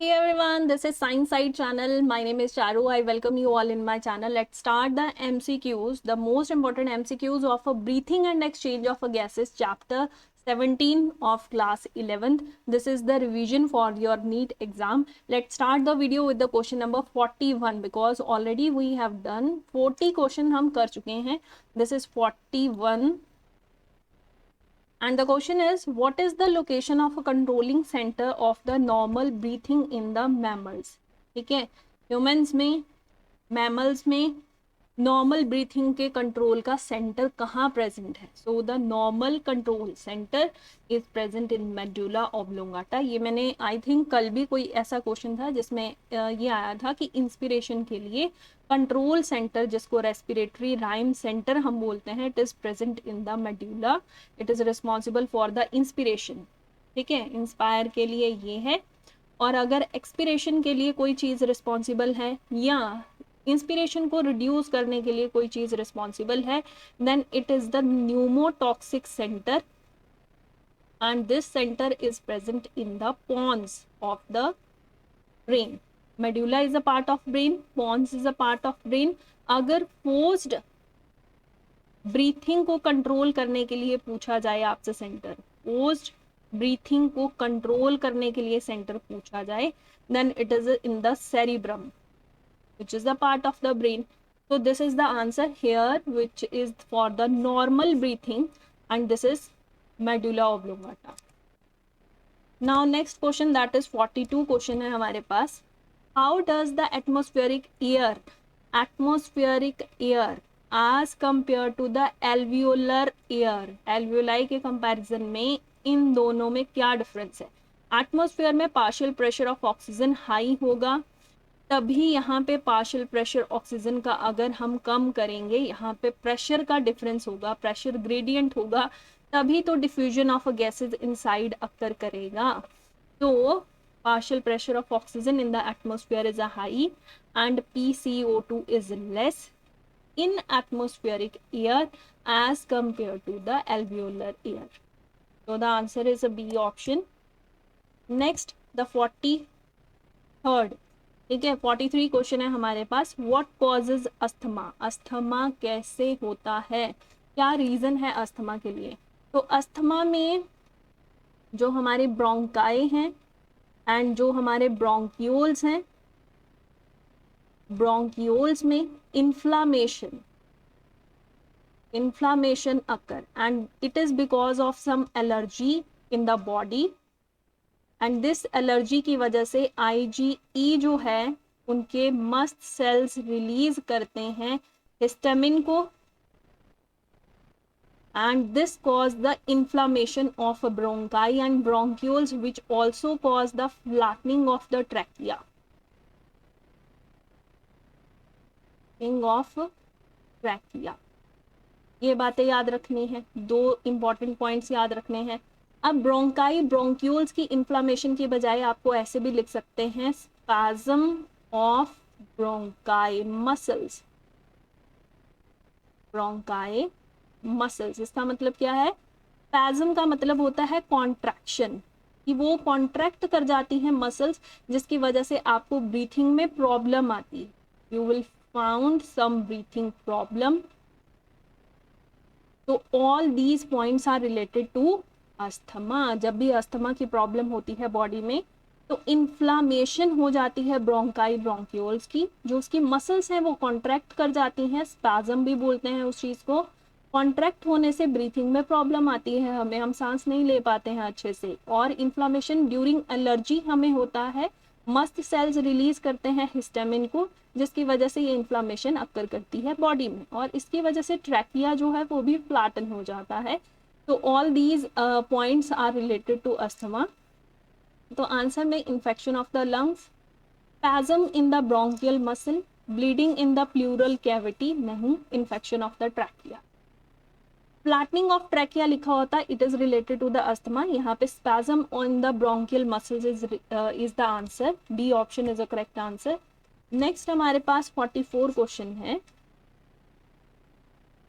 Hey everyone, this is Science Side channel. My name is Charu. I welcome you all in my channel. Let's start the MCQs, the most important MCQs of a breathing and exchange of gases, chapter 17 of class 11th. This is the revision for your NEET exam. Let's start the video with the question number 41 because already we have done 40 question हम कर चुके हैं. This is 41. And the question is, what is the location of a controlling center of the normal breathing in the mammals? ठीक है, humans में, mammals में normal breathing के control का सेंटर कहाँ प्रेजेंट है? So the normal control centre is present in medulla oblongata. ये मैंने आई थिंक कल भी कोई ऐसा क्वेश्चन था जिसमें ये आया था कि इंस्पिरेशन के लिए कंट्रोल सेंटर, जिसको रेस्पिरेटरी राइम सेंटर हम बोलते हैं, it is present in the medulla. It is responsible for the inspiration. ठीक है, इंस्पायर के लिए ये है. और अगर एक्सपिरेशन के लिए कोई चीज़ रिस्पॉन्सिबल है या इंस्पिरेशन को रिड्यूस करने के लिए कोई चीज़ रिस्पॉन्सिबल है, then it is the pneumotaxic center and this center is present in the pons of the brain. Medulla is a part of brain, pons is a part of brain. अगर forced breathing को control करने के लिए पूछा जाए आपसे center, forced breathing को control करने के लिए सेंटर पूछा जाए, then it is in the cerebrum which is the part of the brain. So this is the answer here, which is for the normal breathing, and this is medulla oblongata. Now next question, that is 42 question है हमारे पास. How does the atmospheric air as compared to the alveolar air, alveoli के comparison में इन दोनों में क्या difference है? Atmosphere में partial pressure of oxygen high होगा, तभी यहाँ पे पार्शियल प्रेशर ऑक्सीजन का अगर हम कम करेंगे, यहाँ पे प्रेशर का डिफरेंस होगा, प्रेशर ग्रेडियंट होगा, तभी तो डिफ्यूजन ऑफ गैसेज इनसाइड अकर करेगा. तो partial pressure of oxygen in the atmosphere is a high and PCO2 is less in atmospheric air as compared to the alveolar air. So the answer is a B option. Next, the 43rd. ठीक है, 43 question है हमारे पास. What causes asthma? Asthma कैसे होता है, क्या reason है अस्थमा के लिए? तो अस्थमा में जो हमारे ब्रोंकाई हैं एंड जो हमारे ब्रोंक्यूल्स हैं, ब्रोंक्यूल्स में inflammation occur and it is because of some allergy in the body, and this allergy की वजह से IgE जो है उनके मस्त सेल्स रिलीज करते हैं हिस्टामिन को, and this cause the inflammation of bronchi and bronchioles which also cause the flattening of the trachea. Of trachea, ये बातें याद रखनी है, दो इंपॉर्टेंट पॉइंट्स याद रखने हैं. अब ब्रोंकाई ब्रोंक्यूल्स की इन्फ्लामेशन की बजाय आपको ऐसे भी लिख सकते हैं spasm of bronchi muscles. Bronchi muscles, इसका मतलब क्या है? स्पैज्म का मतलब होता है कॉन्ट्रैक्शन, कि वो कॉन्ट्रैक्ट कर जाती है मसल्स, जिसकी वजह से आपको ब्रीथिंग में प्रॉब्लम आती है. You will found some breathing problem. तो all these points are related to asthma. जब भी अस्थमा की प्रॉब्लम होती है बॉडी में तो इन्फ्लामेशन हो जाती है ब्रोंकाई ब्रोंक्यूल्स की, जो उसकी मसल्स हैं वो कॉन्ट्रैक्ट कर जाती हैं, स्पैज्म भी बोलते हैं उस चीज़ को. कॉन्ट्रैक्ट होने से ब्रीथिंग में प्रॉब्लम आती है, हमें हम सांस नहीं ले पाते हैं अच्छे से. और इन्फ्लामेशन ड्यूरिंग एलर्जी हमें होता है, मस्त सेल्स रिलीज करते हैं हिस्टामिन को, जिसकी वजह से ये इन्फ्लामेशन अक्कर करती है बॉडी में, और इसकी वजह से ट्रैकिया जो है वो भी फ्लैटन हो जाता है. तो all these points are related to asthma. तो आंसर में infection of the lungs, spasm in the bronchial muscle, bleeding in the pleural cavity, नहीं, infection of the trachea. Flattening of trachea लिखा होता है, it is related to the asthma. यहाँ पे spasm on the bronchial muscles is the answer. B option is a correct answer. Next हमारे पास 44 question है.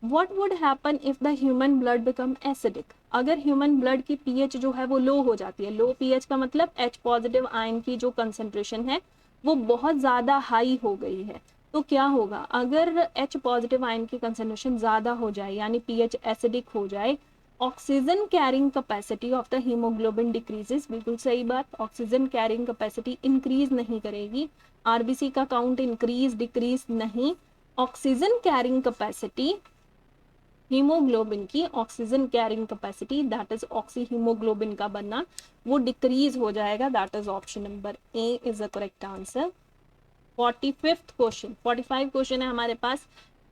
What would happen if the human blood become acidic? अगर human blood की pH जो है वो लो हो जाती है, लो पीएच का मतलब एच पॉजिटिव आयन की जो कंसंट्रेशन है वो बहुत ज़्यादा हाई हो गई है, तो क्या होगा? अगर एच पॉजिटिव आयन की कंसंट्रेशन ज़्यादा हो जाए यानी पीएच एसिडिक हो जाए, oxygen carrying capacity of the haemoglobin decreases. बिल्कुल सही बात, ऑक्सीजन कैरिंग कैपेसिटी इंक्रीज नहीं करेगी, आरबीसी का काउंट इंक्रीज डिक्रीज नहीं, ऑक्सीजन कैरिंग कैपेसिटी, हीमोग्लोबिन की oxygen carrying capacity that is oxy haemoglobin का बनना वो डिक्रीज हो जाएगा। That is option number A is the correct answer. 45th question, 45 question है हमारे पास।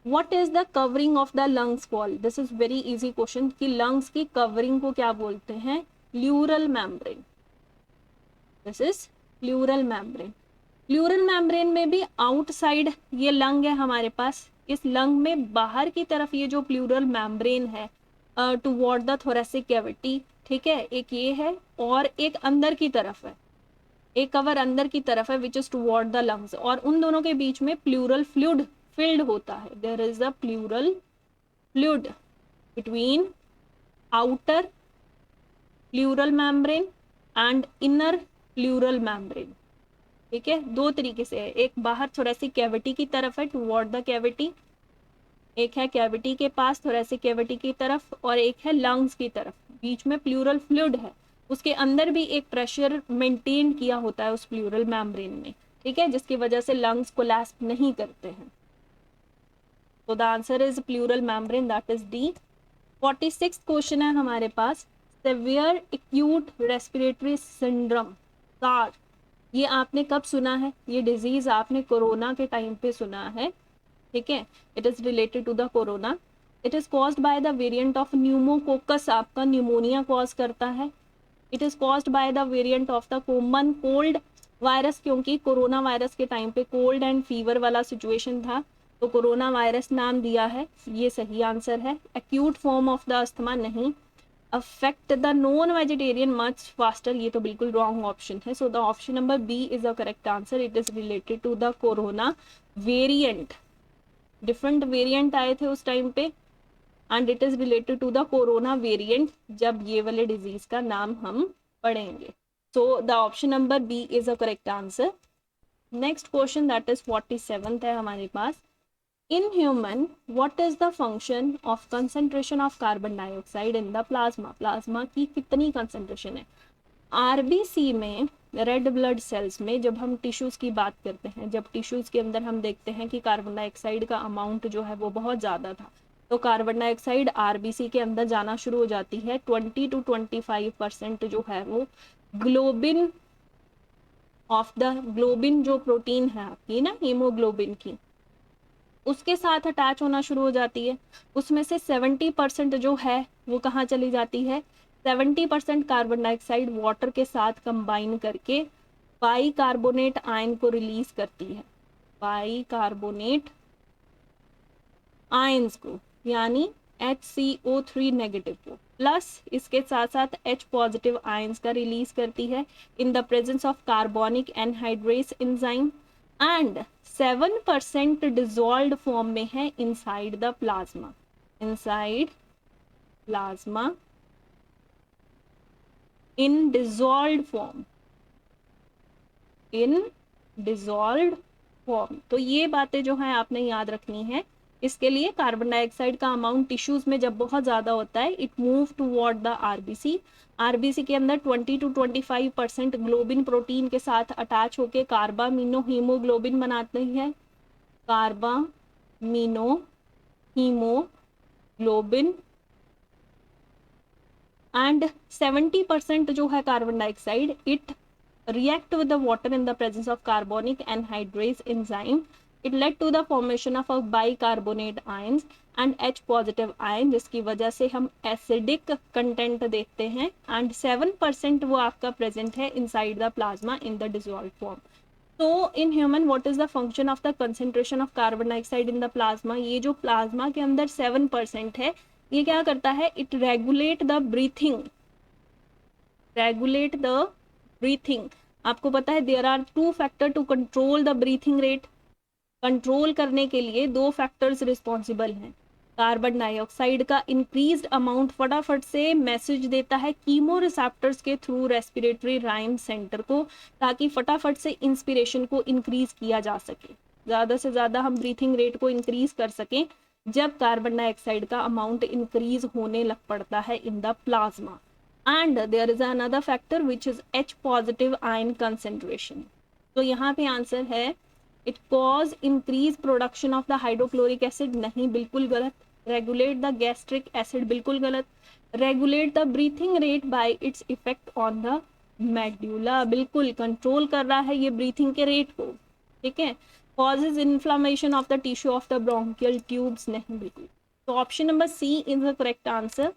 What is the covering of the lungs wall? This is very easy question कि lungs की कवरिंग को क्या बोलते हैं? Pleural membrane. This is pleural membrane. Pleural membrane में भी आउटसाइड ये लंग है हमारे पास, इस लंग में बाहर की तरफ ये जो प्लूरल मेम्ब्रेन है टुवर्ड द थोरेसिक कैविटी, ठीक है, एक ये है और एक अंदर की तरफ है, एक कवर अंदर की तरफ है which is toward the lungs, और उन दोनों के बीच में प्लूरल फ्लूइड फिल्ड होता है। There is a pleural fluid between outer pleural membrane and inner pleural membrane. ठीक है, दो तरीके से है, एक बाहर थोरेसिक कैविटी की तरफ है टुवर्ड द कैविटी, एक है कैविटी के पास थोरेसिक कैविटी की तरफ, और एक है लंग्स की तरफ, बीच में प्लूरल फ्लूइड है, उसके अंदर भी एक प्रेशर मेंटेन किया होता है उस प्लूरल मेम्ब्रेन में, ठीक है, जिसकी वजह से लंग्स कोलैप्स नहीं करते हैं। तो the answer is pleural membrane, that is D. 46 question है हमारे पास। सेवियर एक्यूट रेस्पिरेटरी सिंड्रोम, सार, ये आपने कब सुना है? ये डिजीज आपने कोरोना के टाइम पे सुना है, ठीक है, it is related to the corona. It is caused by the variant of pneumococcus, आपका न्यूमोनिया कॉज करता है। It is caused by the variant of the common cold virus, क्योंकि कोरोना वायरस के टाइम पे कोल्ड एंड फीवर वाला situation था, तो corona virus नाम दिया है, ये सही आंसर है। Acute form of the asthma नहीं। Affect the non vegetarian much faster, ये तो बिल्कुल रॉन्ग ऑप्शन है, so the option number B is the correct answer. It is related to the corona variant, different variant आए थे उस time पे, and it is related to the corona variant, जब ये वाले डिजीज का नाम हम पढ़ेंगे। So the option number B is the correct answer. Next question that is 47th है हमारे पास। In human, what is the function of concentration of carbon dioxide in the plasma? Plasma की कितनी concentration है? RBC में, red blood cells में, जब हम tissues की बात करते हैं, जब टिश्यूज के अंदर हम देखते हैं कि कार्बन डाइऑक्साइड का अमाउंट जो है वो बहुत ज़्यादा था, तो कार्बन डाइऑक्साइड आरबीसी के अंदर जाना शुरू हो जाती है। 20 to 25% जो है वो ग्लोबिन ऑफ द, ग्लोबिन जो प्रोटीन है आपकी ना हीमोग्लोबिन की, उसके साथ अटैच होना शुरू हो जाती है। उसमें से 70% जो है वो कहाँ चली जाती है? 70% कार्बन डाइऑक्साइड वाटर के साथ कंबाइन करके बाई कार्बोनेट आयन को रिलीज करती है, बाई कार्बोनेट आयंस को, यानी HCO3 नेगेटिव को, प्लस इसके साथ साथ H पॉजिटिव आयंस का रिलीज करती है in the presence of carbonic anhydrase enzyme, and 7% dissolved form में है inside the plasma, inside plasma in dissolved form, in dissolved form. तो ये बातें जो हैं आपने याद रखनी है। इसके लिए कार्बन डाइऑक्साइड का अमाउंट टिश्यूज में जब बहुत ज़्यादा होता है, it move toward the RBC, RBC के अंदर 20 to 25% ग्लोबिन प्रोटीन के साथ अटैच होके कार्बामिनो हीमोग्लोबिन बनाते हैं, कार्बामिनो हीमोग्लोबिन, एंड 70% जो है carbon dioxide, it react with the water in the presence of carbonic anhydrase enzyme. It led to the formation of a bicarbonate ions and H positive ion, जिसकी वजह से हम acidic content देखते हैं, and 7% वो आपका प्रेजेंट है inside the plasma in the dissolve form. तो in human what is the function of the concentration of carbon dioxide in the plasma? ये जो प्लाज्मा के अंदर 7% है, ये क्या करता है? It regulate the breathing, regulate the breathing. आपको पता है there are 2 factor to control the breathing rate, control करने के लिए 2 फैक्टर्स रिस्पॉन्सिबल हैं, कार्बन डाइऑक्साइड का इंक्रीज्ड अमाउंट फटाफट से मैसेज देता है कीमो रिसेप्टर्स के थ्रू रेस्पिरेटरी राइम सेंटर को, ताकि फटाफट से इंस्पिरेशन को इंक्रीज किया जा सके, ज़्यादा से ज़्यादा हम ब्रीथिंग रेट को इंक्रीज कर सकें जब कार्बन डाइऑक्साइड का अमाउंट इंक्रीज होने लग पड़ता है in the plasma. And there is another factor which is H positive ion concentration. तो यहाँ पे आंसर है it cause increase production of the hydrochloric acid, नहीं बिल्कुल गलत. रेगुलेट द गैस्ट्रिक एसिड, बिल्कुल गलत. Regulate the breathing rate by its effect on the medulla, बिल्कुल कंट्रोल कर रहा है ये ब्रीथिंग के रेट को, ठीक है. Causes inflammation of the tissue of the bronchial tubes, नहीं बिल्कुल. तो option number C is the correct answer.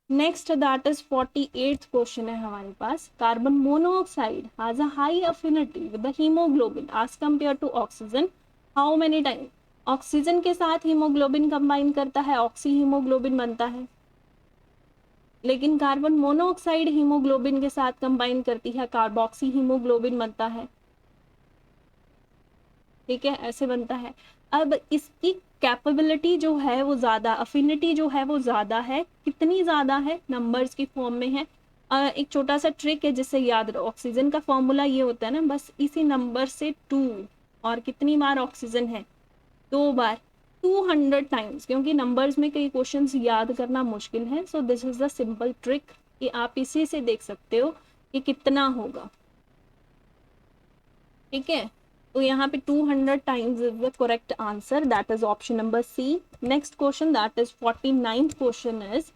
Next that is 48th question है हमारे पास. Carbon monoxide has a high affinity with the haemoglobin as compare to oxygen how many time. Oxygen के साथ haemoglobin combine करता है, oxy haemoglobin बनता है, लेकिन कार्बन मोनोऑक्साइड हीमोग्लोबिन के साथ कंबाइन करती है, कार्बोक्सी हीमोग्लोबिन बनता है, ठीक है, ऐसे बनता है. अब इसकी कैपेबिलिटी जो है वो ज़्यादा, अफिनिटी जो है वो ज़्यादा है. कितनी ज़्यादा है, नंबर्स की फॉर्म में है. एक छोटा सा ट्रिक है जिससे याद रहो, ऑक्सीजन का फॉर्मूला ये होता है ना, बस इसी नंबर से 2, और कितनी बार ऑक्सीजन है, 2 बार, 200 टाइम्स, क्योंकि नंबर्स में कई क्वेश्चंस याद करना मुश्किल है. So this is the simple trick कि आप इसी से देख सकते हो कि कितना होगा, ठीक है. तो यहाँ पे 200 times is the correct answer, that is option number C. Next question that is 49th question is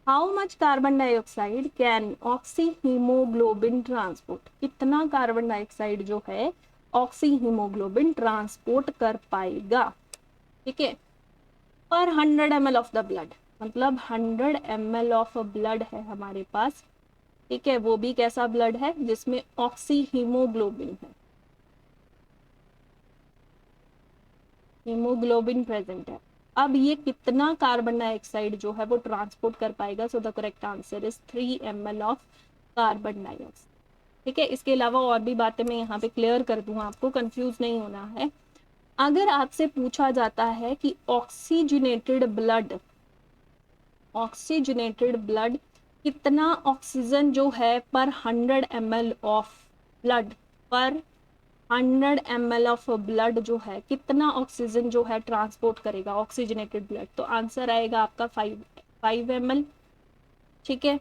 how much carbon dioxide can oxy hemoglobin transport. कितना कार्बन डाइऑक्साइड जो है ऑक्सी हीमोग्लोबिन ट्रांसपोर्ट कर पाएगा, ठीक है, पर 100 ml ऑफ द ब्लड. मतलब 100 ml of blood है हमारे पास, ठीक है, वो भी कैसा ब्लड है जिसमें ऑक्सी हीमोग्लोबिन है, हीमोग्लोबिन प्रेजेंट है. अब ये कितना कार्बन डाइऑक्साइड जो है वो ट्रांसपोर्ट कर पाएगा. सो the correct answer is 3 ml of carbon dioxide, ठीक है. इसके अलावा और भी बातें मैं यहाँ पे क्लियर कर दूँ, आपको कंफ्यूज नहीं होना है. अगर आपसे पूछा जाता है कि ऑक्सीजनेटेड ब्लड कितना ऑक्सीजन जो है पर 100 ml ऑफ ब्लड, पर 100 ml ऑफ ब्लड जो है कितना ऑक्सीजन जो है ट्रांसपोर्ट करेगा ऑक्सीजनेटेड ब्लड, तो आंसर आएगा आपका 5 ml, ठीक है.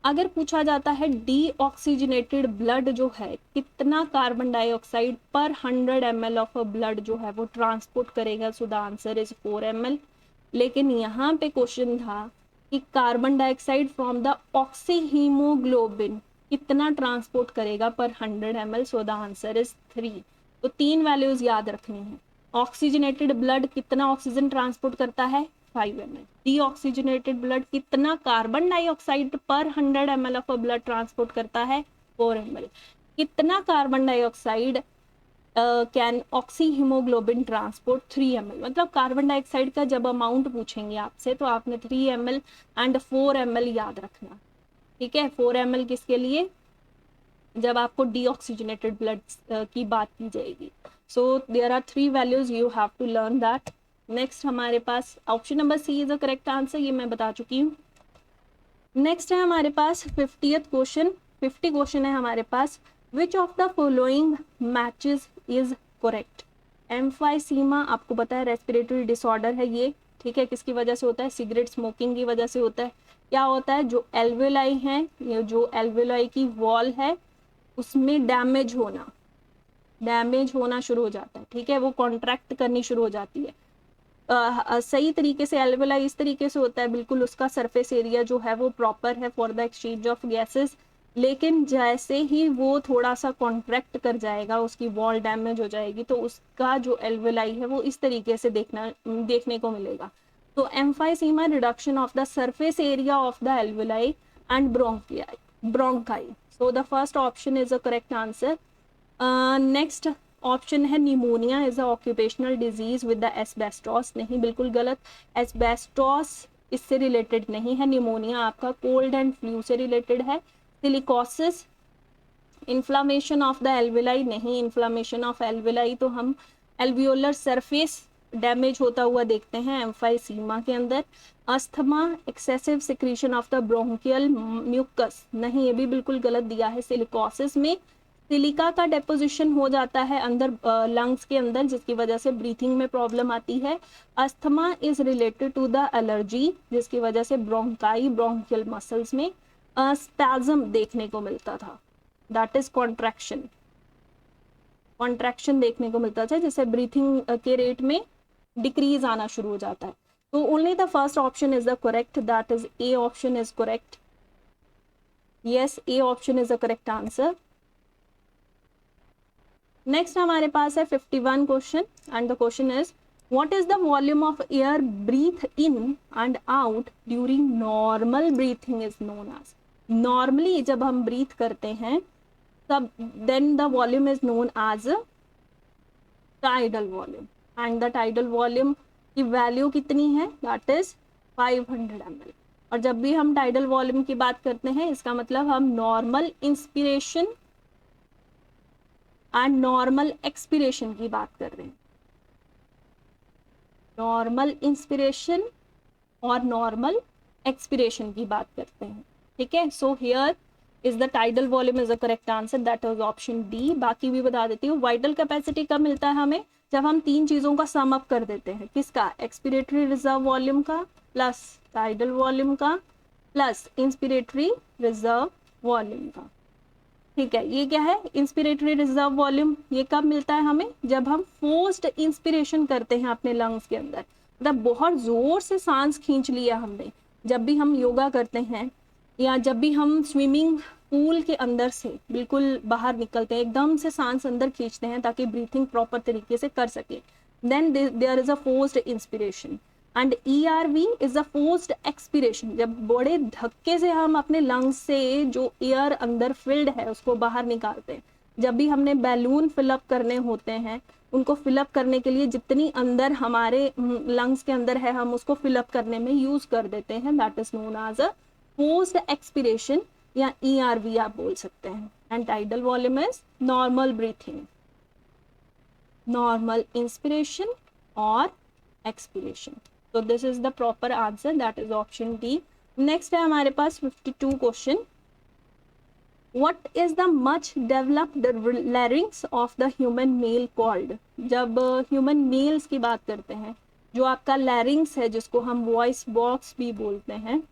अगर पूछा जाता है डीऑक्सीजनेटेड ब्लड जो है कितना कार्बन डाइऑक्साइड पर 100 ml ऑफ ब्लड जो है वो ट्रांसपोर्ट करेगा, सो द आंसर इज 4 ml. लेकिन यहाँ पे क्वेश्चन था कि carbon dioxide from the oxy haemoglobin कितना ट्रांसपोर्ट करेगा पर 100 ml, so the answer is 3. तो 3 वैल्यूज याद रखनी है. ऑक्सीजनेटेड ब्लड कितना ऑक्सीजन ट्रांसपोर्ट करता है, 5 ml. डीऑक्सीजनेटेड ब्लड कितना कार्बन डाइऑक्साइड पर 100 ml ऑफ ब्लड ट्रांसपोर्ट करता है, 4 ml. कितना carbon dioxide can oxy hemoglobin transport, 3 ml. मतलब कार्बन डाइऑक्साइड का जब अमाउंट पूछेंगे आपसे तो आपने 3 ml एंड 4 ml याद रखना, ठीक है. 4 ml किसके लिए, जब आपको डीऑक्सीजनेटेड ब्लड की बात की जाएगी. So there are 3 values, you have to learn that. Next हमारे पास option number C is the correct answer, ये मैं बता चुकी हूँ. नेक्स्ट है हमारे पास 50th क्वेश्चन. 50 क्वेश्चन है हमारे पास. Which of the following matches is correct. Emphysema आपको पता है रेस्पिरेटरी डिसऑर्डर है ये, ठीक है. किसकी वजह से होता है, सिगरेट स्मोकिंग की वजह से होता है. क्या होता है, जो एल्वेलाई है, ये जो एल्वेलाई की वॉल है उसमें डैमेज होना शुरू हो जाता है, ठीक है, वो कॉन्ट्रैक्ट करनी शुरू हो जाती है. सही तरीके से एल्वेलाई इस तरीके से होता है, बिल्कुल उसका सरफेस एरिया जो है वो प्रॉपर है for the exchange of gases. लेकिन जैसे ही वो थोड़ा सा कॉन्ट्रैक्ट कर जाएगा, उसकी वॉल डैमेज हो जाएगी, तो उसका जो एल्वेलाई है वो इस तरीके से देखने को मिलेगा. तो emphysema reduction of the surface area of the alveoli and bronchi. So the first option is a correct answer. Next option है pneumonia is a occupational disease with the asbestos, नहीं बिल्कुल गलत. एस्बेस्टोस इससे रिलेटेड नहीं है, pneumonia आपका cold and flu से related है. Silicosis inflammation of the alveoli, नहीं, इन्फ्लामेशन ऑफ एल्वेलाई तो हम एल्वियोलर सरफेस डैमेज होता हुआ देखते हैं एम्फाइसीमा के अंदर। Asthma, excessive secretion of the bronchial mucus, नहीं ये भी बिल्कुल गलत दिया है। सिलिकोसिस में सिलिका का डेपोजिशन हो जाता है अंदर लंग्स के अंदर, जिसकी वजह से ब्रीथिंग में प्रॉब्लम आती है। Asthma is related to the allergy, जिसकी वजह से ब्रोंकाई, ब्रोंकियल मसल्स में स्पैज्म देखने को मिलता था, दैट इज कॉन्ट्रैक्शन, कॉन्ट्रैक्शन देखने को मिलता था, जैसे ब्रीथिंग के रेट में डिक्रीज आना शुरू हो जाता है। तो only the first option is the correct, that is A option is correct. Yes, A option is the correct answer. Next हमारे पास है 51 question and the question is what is the volume of air breathe in and out during normal breathing is known as. Normally जब हम breathe करते हैं तब then the volume is known as tidal volume, and the tidal volume की value कितनी है, that is 500 ml। और जब भी हम टाइडल वॉल्यूम की बात करते हैं इसका मतलब हम normal inspiration and normal expiration की बात कर रहे हैं, नॉर्मल इंस्पिरेशन और नॉर्मल एक्सपिरेशन की बात करते हैं, ठीक है। So here is the tidal volume is the correct answer, that is option D. बाकी भी बता देती हूँ। वाइटल कैपेसिटी कब मिलता है हमें, जब हम तीन चीजों का सम अप कर देते हैं, किसका, एक्सपिरेटरी रिजर्व वॉल्यूम का प्लस टाइडल वॉल्यूम का प्लस इंस्पिरेटरी रिजर्व वॉल्यूम का, ठीक है। ये क्या है, इंस्पिरेटरी रिजर्व वॉल्यूम, ये कब मिलता है हमें, जब हम फोर्स्ड इंस्पिरेशन करते हैं अपने लंग्स के अंदर, मतलब बहुत जोर से सांस खींच लिया हमने। जब भी हम योगा करते हैं या जब भी हम स्विमिंग पूल के अंदर से बिल्कुल बाहर निकलते हैं, एकदम से सांस अंदर खींचते हैं ताकि ब्रीथिंग प्रॉपर तरीके से कर सके, then there is a forced inspiration. And ERV is a forced expiration, जब बड़े धक्के से हम अपने लंग्स से जो एयर अंदर फिल्ड है उसको बाहर निकालते हैं। जब भी हमने बैलून फिलअप करने होते हैं, उनको फिलअप करने के लिए जितनी अंदर हमारे लंग्स के अंदर है हम उसको फिलअप करने में यूज कर देते हैं, that is known as a forced expiration या ERV आप बोल सकते हैं। And tidal volume is normal breathing, normal inspiration और एक्सपिरेशन। तो this is the proper answer, that is option D. Next है हमारे पास 52 question, what is the much developed larynx of the human male called. जब human males की बात करते हैं, जो आपका लैरिंग्स है जिसको हम वॉइस बॉक्स भी बोलते हैं,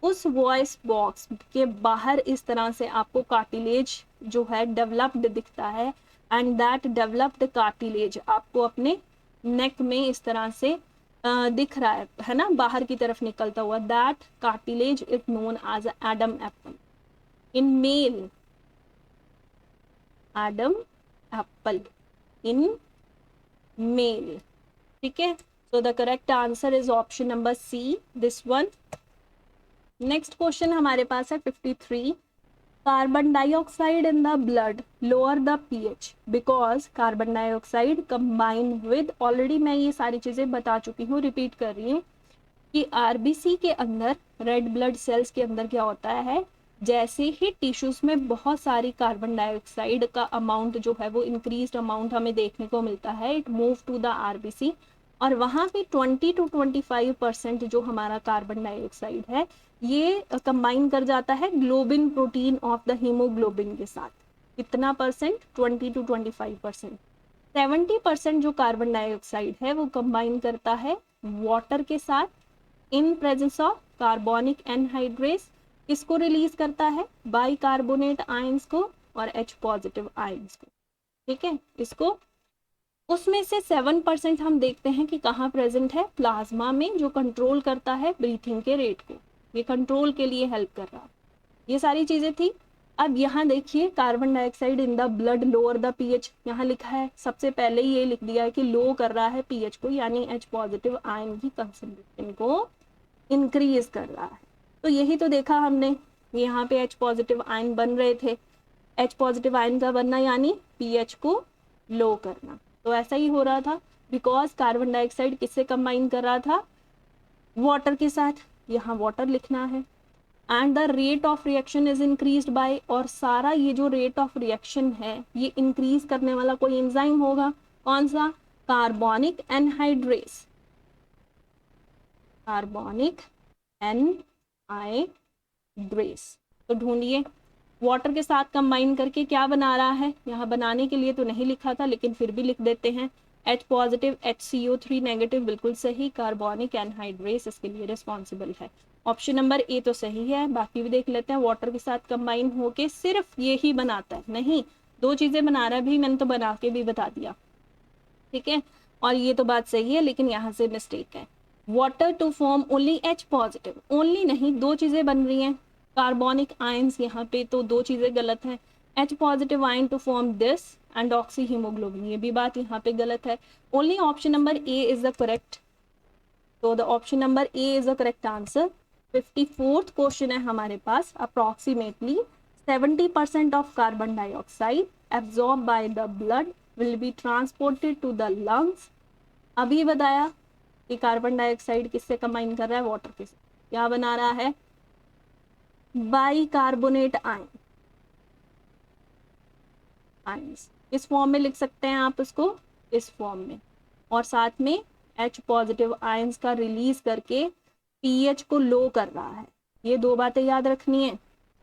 उस वॉइस बॉक्स के बाहर इस तरह से आपको कार्टिलेज जो है डेवलप्ड दिखता है, एंड दैट डेवलप्ड कार्टिलेज आपको अपने नेक में इस तरह से दिख रहा है ना, बाहर की तरफ निकलता हुआ, that cartilage is known as Adam apple in male, Adam apple in male, ठीक है। So the correct answer is option number C, this one. Next question हमारे पास है 53, carbon dioxide in the blood lower the pH because carbon dioxide combine with, already मैं ये सारी चीजें बता चुकी हूँ, रिपीट कर रही हूँ कि RBC के अंदर, रेड ब्लड सेल्स के अंदर क्या होता है, जैसे ही टिश्यूज में बहुत सारी कार्बन डाइऑक्साइड का अमाउंट जो है वो इंक्रीज्ड अमाउंट हमें देखने को मिलता है, it move to the RBC, और वहाँ पे 20 to 25% जो हमारा कार्बन डाइऑक्साइड है ये कंबाइन कर जाता है globin protein of the haemoglobin के साथ। कितना परसेंट, 20 to 25%। 70% जो कार्बन डाइऑक्साइड है वो कंबाइन करता है वाटर के साथ in presence of carbonic anhydrase. किसको रिलीज करता है, बाइकार्बोनेट आयंस को और H पॉजिटिव आयंस को, ठीक है। इसको उसमें से 7% हम देखते हैं कि कहाँ प्रेजेंट है, प्लाज्मा में, जो कंट्रोल करता है ब्रीथिंग के रेट को, ये कंट्रोल के लिए हेल्प कर रहा है। ये सारी चीजें थी। अब यहाँ देखिए carbon dioxide in the blood lower the pH, यहाँ लिखा है, सबसे पहले ये लिख दिया है कि लो कर रहा है pH को, यानी H पॉजिटिव आयन की कंसंट्रेशन को इंक्रीज कर रहा है। तो यही तो देखा हमने, यहाँ पे H पॉजिटिव आयन बन रहे थे, H पॉजिटिव आयन का बनना यानी pH को लो करना, तो ऐसा ही हो रहा था बिकॉज कार्बन डाइऑक्साइड किससे कंबाइन कर रहा था, वाटर के साथ, यहाँ वाटर लिखना है, and the rate of reaction is increased by, और सारा ये जो रेट ऑफ रिएक्शन है ये इंक्रीज करने वाला कोई एंजाइम होगा, कौन सा, कार्बोनिक एनहाइड्रेस, कार्बोनिक एनहाइड्रेस। तो ढूंढिए वाटर के साथ कंबाइन करके क्या बना रहा है। यहाँ बनाने के लिए तो नहीं लिखा था लेकिन फिर भी लिख देते हैं। H पॉजिटिव HCO3 नेगेटिव, बिल्कुल सही। कार्बोनिक एनहाइड्रेस इसके लिए रिस्पॉन्सिबल है। ऑप्शन नंबर ए तो सही है। बाकी भी देख लेते हैं। वाटर के साथ कंबाइन होके सिर्फ ये ही बनाता है, नहीं दो चीजें बना रहा है भी, मैंने तो बना के भी बता दिया, ठीक है। और ये तो बात सही है लेकिन यहाँ से मिस्टेक है। Water to form only H positive, only नहीं दो चीजें बन रही हैं कार्बोनिक आयंस, यहाँ पे तो दो चीजें गलत हैं। H positive ion to form this and oxy haemoglobin, ये भी बात यहाँ पे गलत है। Only option number A is the correct. So the option number A is the correct answer. 54th question है हमारे पास। Approximately 70% of carbon dioxide absorb by the blood will be transported to the lungs. अभी बताया कि carbon dioxide किससे combine कर रहा है, वाटर के साथ। क्या बना रहा है, बाइकार्बोनेट आयंस। इस फॉर्म में लिख सकते हैं आप इसको, इस फॉर्म में। और साथ में H पॉजिटिव आयंस का रिलीज करके pH को लो कर रहा है। ये दो बातें याद रखनी है,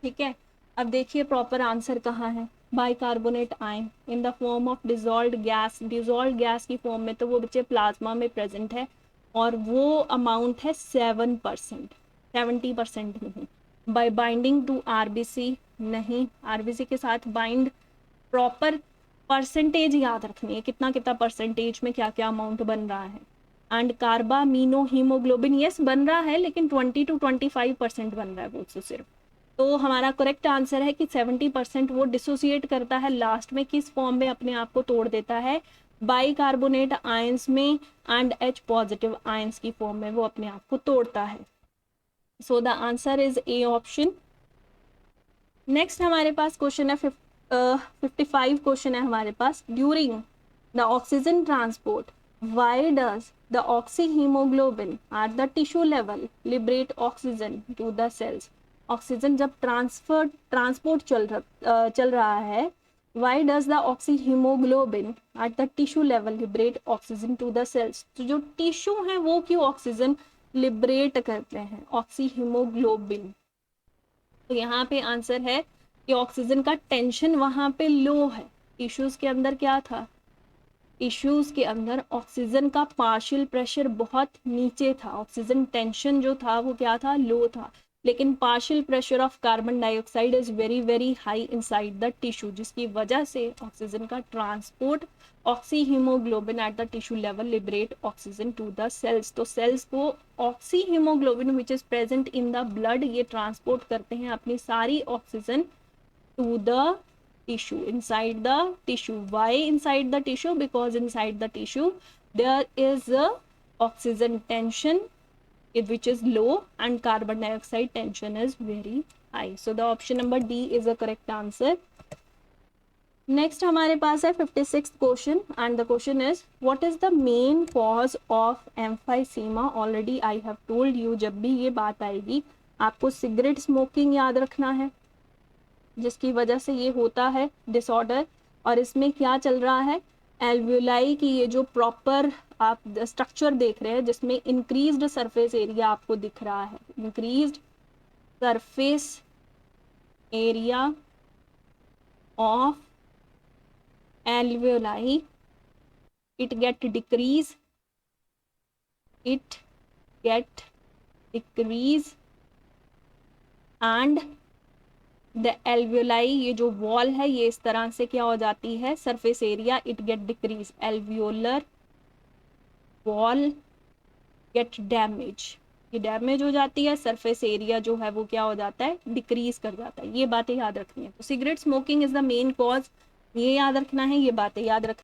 ठीक है। अब देखिए प्रॉपर आंसर कहाँ है। Bicarbonate ion in the form of dissolved gas, dissolved gas की फॉर्म में तो वो बच्चे प्लाज्मा में प्रेजेंट है और वो अमाउंट है 7%, 70% नहीं। बाय बाइंडिंग टू आरबीसी, नहीं आरबीसी के साथ बाइंड, प्रॉपर परसेंटेज याद रखनी है, कितना कितना परसेंटेज में क्या क्या अमाउंट बन रहा है। एंड कार्बामीनो हीमोग्लोबिन, यस बन रहा है लेकिन 20 to 25% बन रहा है वो सिर्फ। तो हमारा करेक्ट आंसर है कि 70% वो डिसोसिएट करता है लास्ट में, किस फॉर्म में अपने आप को तोड़ देता है, बाइकार्बोनेट आयंस में एंड H पॉजिटिव आयंस की फॉर्म में वो अपने आप को तोड़ता है। So the answer is A option. Next हमारे पास क्वेश्चन है 55 क्वेश्चन है हमारे पास। During the oxygen transport why does the oxyhemoglobin at the tissue level liberate oxygen to the cells? Oxygen जब ट्रांसपोर्ट चल रहा है, why does the oxyhemoglobin at the tissue level liberate oxygen to the cells? तो जो tissue है वो क्यों oxygen liberate करते हैं, ऑक्सीहीमोग्लोबिन। तो यहाँ पे आंसर है कि ऑक्सीजन का टेंशन वहां पे लो है। टिश्यूज के अंदर क्या था, टिश्यूज के अंदर ऑक्सीजन का पार्शियल प्रेशर बहुत नीचे था, ऑक्सीजन टेंशन जो था वो क्या था, लो था। लेकिन partial pressure of carbon dioxide is very very high inside the tissue, जिसकी वजह से ऑक्सीजन का transport, oxy haemoglobin at the tissue level liberate oxygen to the cells. तो सेल्स को oxy haemoglobin which is present in the blood ये transport करते हैं अपनी सारी oxygen to the tissue, inside the tissue. Why inside the tissue? Because inside the tissue there is a oxygen tension which is low and carbon dioxide tension is very high. So the option number D is the correct answer. Next हमारे पास है 56th question and the question is what is the main cause of emphysema? Already I have told you जब भी ये बात आएगी आपको cigarette smoking याद रखना है, जिसकी वजह से ये होता है डिसऑर्डर। और इसमें क्या चल रहा है, एल्वियोलाई की ये जो प्रॉपर आप स्ट्रक्चर देख रहे हैं जिसमें इंक्रीज्ड सरफेस एरिया आपको दिख रहा है, increased surface area of alveoli, it get decrease and the alveoli, ये जो वॉल है ये इस तरह से क्या हो जाती है, surface area it get decrease, alveolar wall gate damage, ये डैमेज हो जाती है, सरफेस एरिया जो है वो क्या हो जाता है, डिक्रीज कर जाता है। ये बातें याद रखनी है। तो cigarette smoking is the main cause, ये याद रखना है, ये बातें याद रख